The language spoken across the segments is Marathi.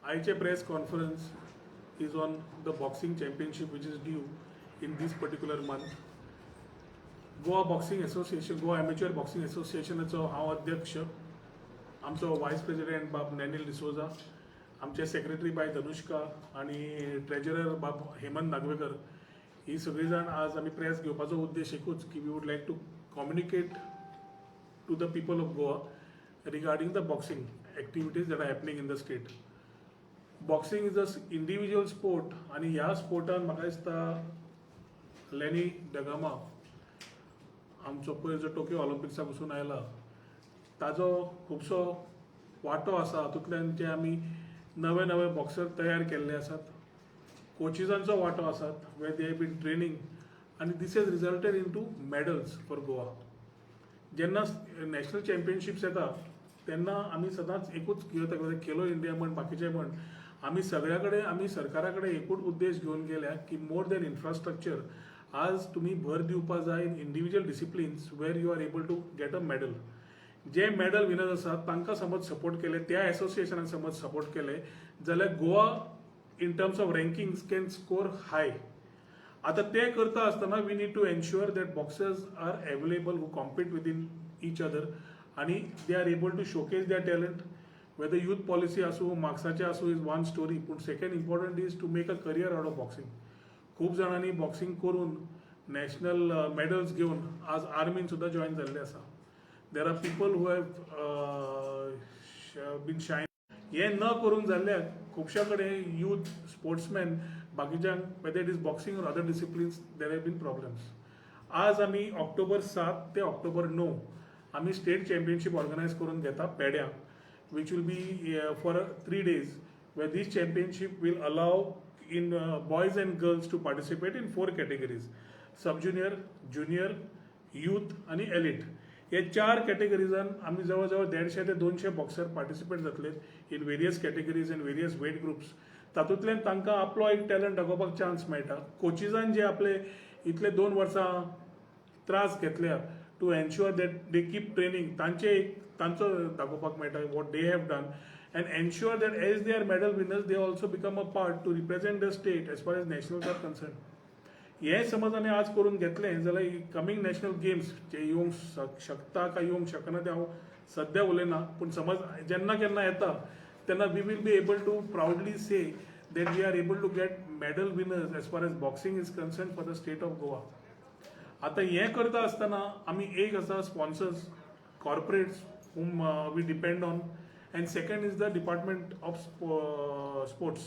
IHA press conference is on the boxing championship which is due in this particular month. Goa boxing association, Goa amateur boxing असोसिएशनाचो हांव अध्यक्ष, आमचो वायस प्रेसिडेंट बाब नॅनिल डिसोजा, आमचे सेक्रेटरी बाय धनुष्का आणि ट्रेजरर बाब हेमंत नागवेकर, ही सगळी जाण आज आमी प्रेस घेवपाचो उद्देश एकूच की we would like to communicate to the people of Goa regarding the boxing activities that are happening in the state. Boxing is a individual sport आणि ह्या स्पोर्टान म्हाका दिसता लेनी डगामा आमचो पयर जो टोकियो ऑलिंपिक्सा पसून आयला ताजो खुबसो वांटो आसा. हातूंतल्यान जे आमी नवे नवे बॉक्सर तयार केल्ले आसात, कोचिजांचो वांटो आसात where they have been training आनी this has resulted in two medals for Goa. जेन्ना नॅशनल चॅम्पियनशिप्स येता तेन्ना आमी सदांच एकूच खेलो इंडिया म्हण बाकीचे म्हण आमी सगळ्या कडेन आमी सरकारा कडेन एकूच उद्देश घेवन गेल्या की मोर दॅन इन्फ्रास्ट्रक्चर आज तुम्ही भर दिवपा जाय in individual disciplines where you are able to get a medal. जे मेडल विनर्स आसात तांकां समज सपोर्ट केले, त्या एसोसिएशनान समज सपोर्ट केले जाल्यार Goa in terms of rankings can score high. आता ते करता आसतना we need to ensure that boxers are available who compete within each other आणि they are able to showcase their talent. Whether youth policy आसूं, मार्क्साचें आसूं इज वन स्टोरी, पूण second important is to make a career out of boxing. खूब जाणांनी बॉक्सिंग करून नॅशनल मेडल्स घेवन आज आर्मीन सुद्धा जॉईन जाल्ले आसा. There are people who have been shine. हे न करून जाल्ल्याक खुबश्या कडेन यूथ स्पोर्ट्समॅन बाकीच्यांक whether it is boxing or other disciplines there have been problems. आज आमी ऑक्टोबर 7 ते ऑक्टोबर 9 आमी स्टेट चॅम्पियनशीप ऑर्गनायज करून घेता पेड्यां, which will be for 3 days, where this championship will allow in boys and girls to participate in 4 categories: sub-junior, junior, youth आणि elite. हे 4 कॅटेगरीजान आमी जवळ 150 ते 200 बॉक्सर पार्टिसिपेट जातले in various categories and various weight groups. तातूंतल्यान तांकां आपलो एक टॅलंट दाखोवपाक चान्स मेळटा. कोचिजान जे आपले इतले 2 वर्सां त्रास घेतल्या to ensure that they keep training, तांचो दाखोवपाक मेळटा what they have done and ensure that as they are medal winners they also become a part to represent the state as far as nationals are concern. हे समज आमी आज करून घेतलें जाल्यार कमिंग नॅशनल गेम्स जे येवंक शकता काय येवंक शकना ते हांव सद्या उलयना, पूण समज जेन्ना केन्ना येता तेन्ना we will be able to proudly say that we are able to get medal winners as far as boxing is concern for the state of Goa. आता हें करता आसतना आमी एक आसा sponsors, corporates whom we depend on, and second is the Department of Sports.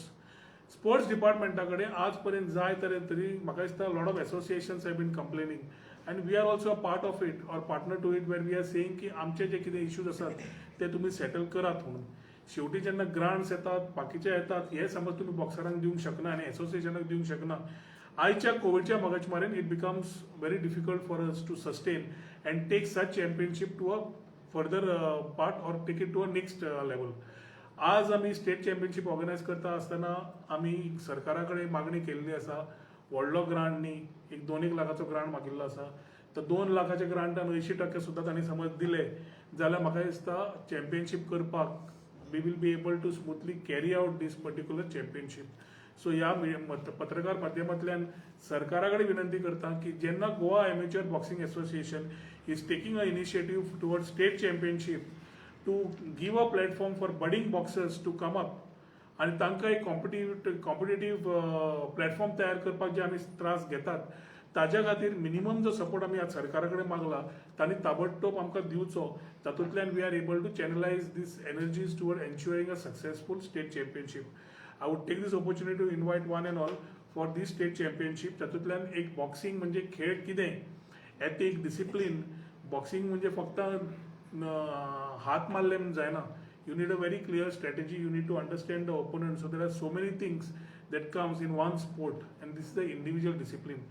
Sports department कडेन आज पर्यंत जाय तरी म्हाका दिसता lot of associations have been complaining and we are also a part of it or partner to it where we are saying की आमचे जे कितें इश्यूज आसात ते तुम्ही सेटल करात म्हणून. शेवटी जेन्ना ग्रांट्स येतात, बाकीचे येतात, हे समज तुम्ही बॉक्सरांक दिवंक शकना आणि एसोसिएशनाक दिवंक शकना, आयच्या कोविडच्या मगजमारेन it becomes very difficult for us to sustain and take such championship to a further part or take it to a next level. आज आमी स्टेट चॅम्पियनशीप ऑर्गनायज करता आसतना आमी सरकारा कडेन मागणी केल्ली आसा. व्हडलो ग्रांट न्ही, एक 2-1 लाखाचो ग्रांट मागिल्लो आसा. तर 2 लाखाच्या ग्रांटान 80% सुद्दां तांणी समज दिले जाल्यार म्हाका दिसता चॅम्पियनशीप करपाक we will be able to smoothly carry out this particular championship. So ह्या पत्रकार माध्यमांतल्यान सरकारा कडेन विनंती करता की जेन्ना Goa amateur boxing association is taking a initiative toward state championship to give a platform for budding boxers to come up आणि तांकां एक कॉम्पिटिटीव प्लॅटफॉर्म तयार करपाक जे आमी त्रास घेतात ताज्या खातीर मिनिमम जो सपोर्ट आमी आज सरकारा कडेन मागला तांणी ताबडतोब आमकां दिवचो. तातूंतल्यान we are able to channelise this energies toward ensuring a successful state championship. I would take this opportunity to invite one and all for this state championship. तातूंतल्यान एक बॉक्सिंग म्हणजे खेळ कितें हें ते एक डिसिप्लीन. बॉक्सिंग म्हणजे फक्त हात मारले म्हणून जायना. You need a very clear strategy, you need to understand the opponent. So there are so many things that comes in one sport and this is the individual discipline.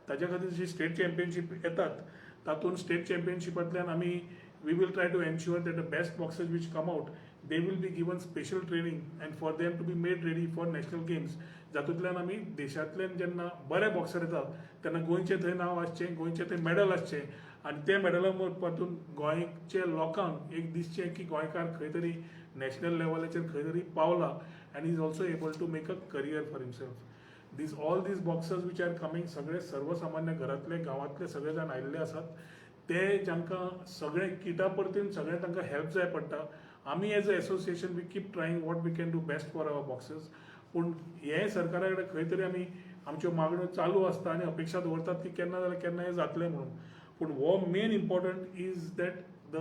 ताज्या खातीर जी स्टेट चॅम्पियनशीप येतात तातूंत स्टेट चॅम्पियनशिपांतल्यान आमी we will try to ensure that the best boxers which come out they will be given special training and for them to be made ready for national games. जातूंतल्यान आमी देशांतल्यान जेन्ना बरे बॉक्सर येतात तेन्ना गोंयचें थंय नांव आसचें, गोंयचें थंय मेडल आसचें आणि ते मेडला परतून गोंयच्या लोकांक एक दिसचें की गोंयकार खंय तरी नॅशनल लेवलाचेर खंय तरी पावला and he is also able to make a career for himself. All these boxers which are coming सगळे सर्वसामान्य घरातले गावातले सगळे जाण आयिल्ले आसात. ते जांकां सगळे किटा परतून सगळे तांकां हेल्प जाय पडटा. आमी as a association we keep trying what we can do best for our boxers. पूण हे सरकारा कडेन खंय तरी आमी आमच्यो मागण्यो चालू आसता आनी अपेक्षा दवरतात की केन्ना जाल्यार केन्ना हें जातलें म्हणून. पूण हो main important is that the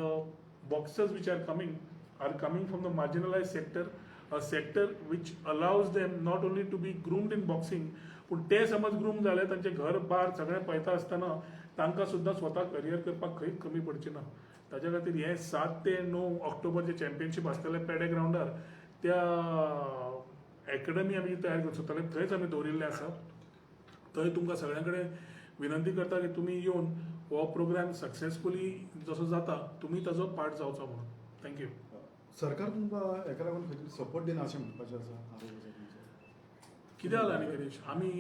boxers which are coming from the marginalized sector, a sector which allows them not only to be groomed in boxing, पण ते समज ग्रूम जाले तांचे घर बार सगळें पळयता आसतना तांकां सुद्दां स्वता करियर करपाक खंयच कमी पडचें ना. ताच्या खातीर हे 7 ते 9 ऑक्टोबर जे चॅम्पियनशीप आसतले पेडे ग्राउंडार त्या अकॅडमी आमी तयार करूंक सोदताले, थंयच आमी दवरिल्ले आसा. थंय तुमकां सगळ्यां कडेन विनंती करता की तुमी येवन हो प्रोग्राम सक्सेसफुली जसो जाता तुमी ताजो पार्ट जावचो म्हणून. थँक्यू. सरकार तुमकां हेका लागून खंय तरी सपोर्ट दिना अशें म्हणपाचें आसा? कितें जालां न्ही गिरीश, आमी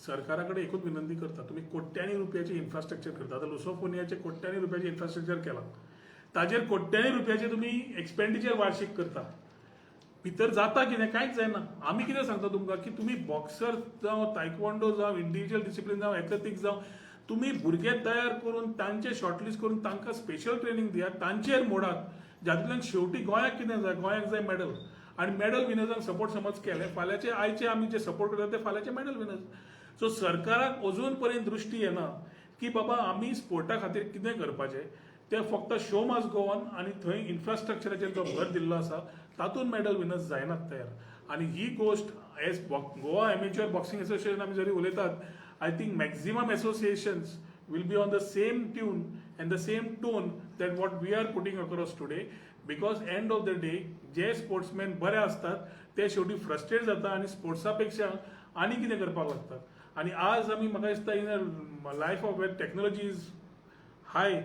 सरकारा कडेन एकूच विनंती करता, तुमी कोट्यांनी रुपयाचें इन्फ्रास्ट्रक्चर करता. आतां लुसोफोनियाचें कोट्यांनी रुपयाचें इन्फ्रास्ट्रक्चर केलां, ताजेर कोट्यांनी रुपयाचें तुमी एक्सपेंडिचर वार्षिक करता. भितर जाता कितें? कांयच जायना. आमी कितें सांगता तुमकां की तुमी बॉक्सर जावं तायक्वॉन्डो जावं इंडिविज्युअल डिसिप्लीन जावं एथलेटिक्स जावं तुम्ही भुरगे तयार करून तांचे शॉर्टलिस्ट करून तांकां स्पेशल ट्रेनिंग दियात, तांचेर मोडात. ज्यातूंतल्यान शेवटी गोंयाक कितें जाय? गोंयाक जाय मेडल. आनी मेडल विनर्सांक सपोर्ट समज केले, फाल्यांचे आयचे आमी जे सपोर्ट करतात ते फाल्यांचे मेडल विनर्स. सो सरकाराक अजून पर्यंत दृश्टी येना की बाबा आमी स्पोर्टा खातीर कितें करपाचें. ते फक्त शो मास गो ऑन आनी थंय इन्फ्रास्ट्रक्चराचेर जो भर दिल्लो आसा तातूंत मेडल विनर्स जायनात तयार. आनी ही गोश्ट age Goa amateur boxing association आमी जरी उलयतात, I think maximum associations will be on the same tune and the same tone that what we are putting across today, because end of the day जे स्पोर्ट्समॅन बरे असतात ते शेवटी फ्रस्ट्रेट जाता आनी स्पोर्ट्सा पेक्षा आनी कितें करपाक लागतात. आनी आज आमी म्हाका दिसता in a life of where technology is high,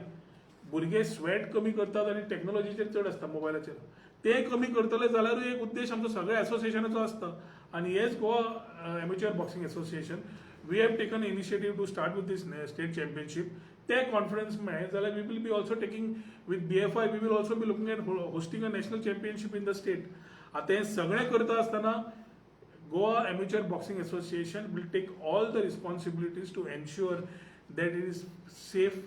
भुरगे स्वेट कमी करतात आनी टेक्नॉलॉजीचेर चड आसता मोबायलाचेर. ते कमी करतले जाल्यारूय एक उद्देश आमचो सगळ्या एसोसिएशनाचो आसता. आनी हेच Goa amateur boxing association we have taken an initiative to start with this state championship. ते कॉन्फिडन्स मेळ्ळे जाल्यार we will be also taking with BFI, we will also be looking at hosting a national championship in the state. आता हे सगळें करता आसतना Goa Amateur Boxing Association will take all the responsibilities to ensure that it is safe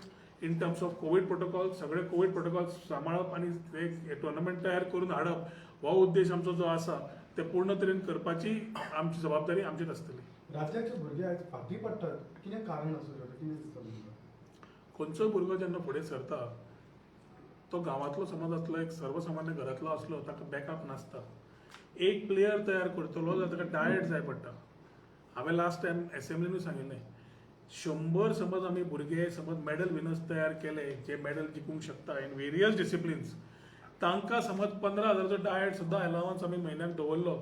in terms of COVID protocols. सगळे कोविड प्रोटोकॉल्स सांबाळप आनी एक टुर्नामेंट तयार करून हाडप हो उद्देश आमचो जो आसा ते पूर्ण तरेन करपाची आमची जबाबदारी आमचीच आसतली. राज्याचे भुरगे आयज फाटीं पडटात, कितें कारण आसूं शकता? कितें दिसता तुमकां? खंयचोय भुरगो जेन्ना फुडें सरता तो गांवांतलो समज आसलो, एक सर्वसामान्य घरांतलो आसलो, ताका बॅकअप नासता. एक प्लेयर तयार करतलो जाल्यार ताका डायट जाय पडटा. हांवें लास्ट टायम एसेंब्लीनूय सांगिल्लें, 100 समज आमी भुरगे समज मेडल विनर्स तयार केले जे मेडल जिखूंक शकता इन वेरियस डिसिप्लिन्स, तांकां समज 15,000चो डायट सुद्दां अलावन्स आमी म्हयन्याक दवरलो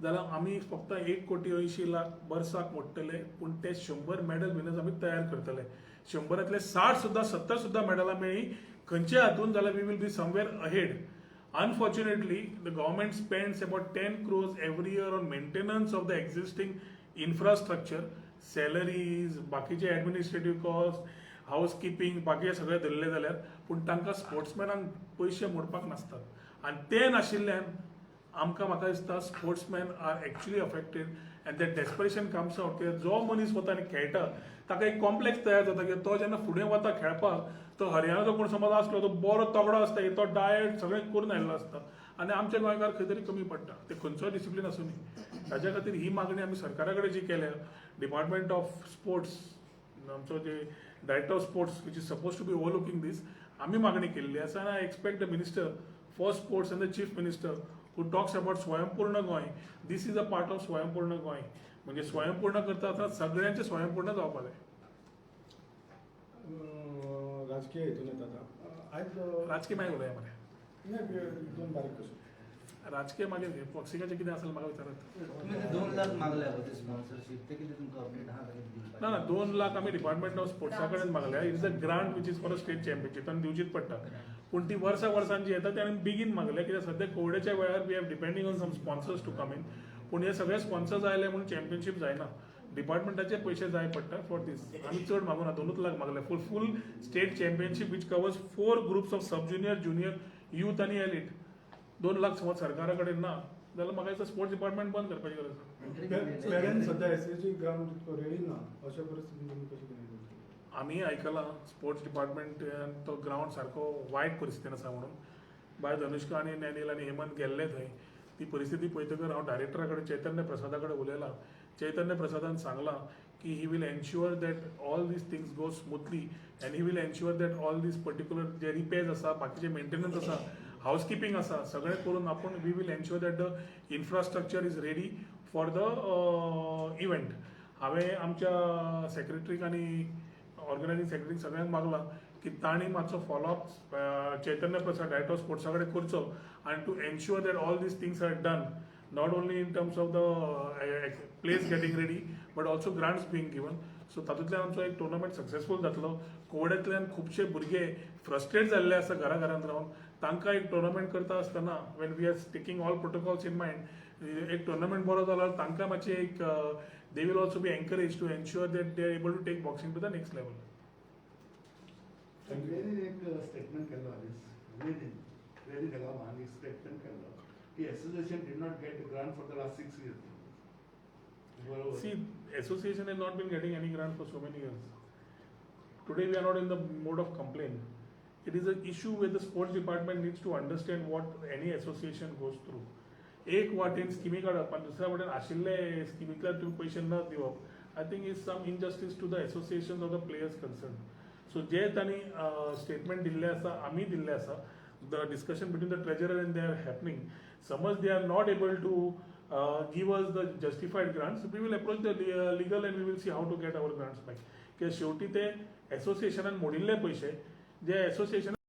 जाल्यार आमी फक्त 1,80,00,000 वर्साक मोडटले. पूण ते 100 मेडल विनर्स आमी तयार करतले. 100तले 60 सुद्दां 70 सुद्दां मेडलां मेळ्ळी खंयच्या हातून जाल्यार we will be somewhere ahead. Unfortunately the government spends about 10 crores every year on maintenance of the existing infrastructure, salaries, बाकीचे एडमिनिस्ट्रेटिव्ह कॉस्ट, हाऊस किपींग, बाकी सगळे धरले जाल्यार पूण तांकां स्पोर्ट्समॅनांक पयशे मोडपाक नासतात. आनी ते नाशिल्ल्यान आमकां म्हाका दिसता sportsman are actually affected and that desperation comes out. कित्याक जो मनीस वता आनी खेळटा ताका एक कॉम्प्लेक्स तयार जाता की तो जेन्ना फुडें वता खेळपाक तो हरियाणाचो कोण समज आसलो तो बरो तगडो आसता, तो डायट सगळें करून आयिल्लो आसता आनी आमचे गोंयकार खंय तरी कमी पडटा. ते खंयचोय डिसिप्लीन आसूं न्ही. ताच्या खातीर ही मागणी आमी सरकारा कडेन जी केल्या, डिपार्टमेंट ऑफ स्पोर्ट्स, आमचो जे director of sports which is suppose to be overlooking this, आमी मागणी केल्ली आसा. आनी I expect the minister for sports and the chief minister who talks about Swayampurna Goem. This is a part of Swayampurna Goem. म्हणजे स्वयंपूर्ण करता आसतना सगळ्यांचे स्वयंपूर्ण जावपाक जाय. राजकीय हेतून येतात आयज राजकीय मागीर उलया मरे. दोन बारीक क्वेश्चन. राजकीय मागीर बॉक्सिंगाचें कितें आसलें म्हाका विचारात. तुम्ही 2 लाख मागल्या होते स्पॉन्सरशिप, ते किती तुमकां अपडेट आहा काय? ना 2 लाख आमी डिपार्टमेंट ऑफ स्पोर्ट्सा कडेन मागल्या. It is a grant which is for a state championship आनी दिवचीच पडटा. पूण ती वर्सां जी येता ती आमी बेगीन मागल्या कित्याक सद्या कोविडाच्या वेळार we have depending on some sponsors to come in. पूण हे सगळे स्पॉन्सर्स आयले म्हणून चॅम्पियनशीप जायना. डिपार्टमेंटाचे पयशे जाय पडटा फॉर दीस. आमी चड मागूना, 2 लाख मागले full state championship which covers 4 groups of sub junior, junior, youth आनी एलीट. 2 लाख समज सरकारा कडेन ना जाल्यार म्हाका दिसता स्पोर्ट्स डिपार्टमेंट बंद करपाची गरज आसा. पेरेंट्स सध्या एसएसजी ग्राउंड रेडी ना अशा परिस्थितीत तुम्ही कशी कितें करता? आमी आयकलां स्पोर्ट्स डिपार्टमेंटान तो ग्रावंड सारको वायट परिस्थितीन आसा म्हणून. बाय धनुष्का आनी नॅनिल आनी हेमंत गेल्ले थंय. ती परिस्थिती पळयतकर हांव डायरेक्टरा कडेन चैतन्य प्रसादा कडेन उलयलां. चैतन्य प्रसादान सांगलां की he will ensure that all this things go smoothly and he will ensure that all these particular जे रिपेर्स आसा बाकीचे मेंटेनन्स आसा हाऊसकीपिंग आसा सगळें करून आपूण we will ensure that the infrastructure is ready for the event. हांवें आमच्या सेक्रेटरीक आनी ऑर्गनायझींग सेक्रेटरीक सगळ्यांक मागलां की तांणी मातसो follow up Chaitanya Prasad director of स्पोर्ट्सा कडेन करचो आनी to ensure that all this things are done not only in terms of the place getting ready but also grants being given. So तातूंतल्यान आमचो एक टुर्नामेंट सक्सेसफूल जातलो. कोविडांतल्यान खुबशे भुरगे फ्रस्ट्रेट जाल्ले आसा घरांत रावन. तांकां एक टुर्नामेंट करता आसतना when we are taking all protocols in mind एक टुर्नामेंट बरो जाल्यार तांकां मातशें एक they will also be encourage to ensure that they are able to take boxing to the next level. वेळेन एक स्टेटमेंट केल्लो वेळेन केलो हांवें एक स्टेटमेंट केल्लो की association did not get a grant for the last 6 years. बरोबर. See, association has not been getting any grant for so many years. Today we are not in the mode of complaint. It is an issue where the sports department needs to understand what any association goes through. एक वाटेन स्किमी काडप आनी दुसऱ्या वाटेन आशिल्ले स्किमींतल्यान तुम्ही पयशे न दिवप I think is some injustice to the association of the players concern. So जे तांणी स्टेटमेंट दिल्ले आसा आमी दिल्ले आसा the discussion between the treasurer and they are happening. समज they are not able to give us the justified grants, we will approach the legal and we will see how to get our grants back. कित्याक शेवटी ते एसोसिएशनान मोडिल्ले पयशे जे एसोसिएशन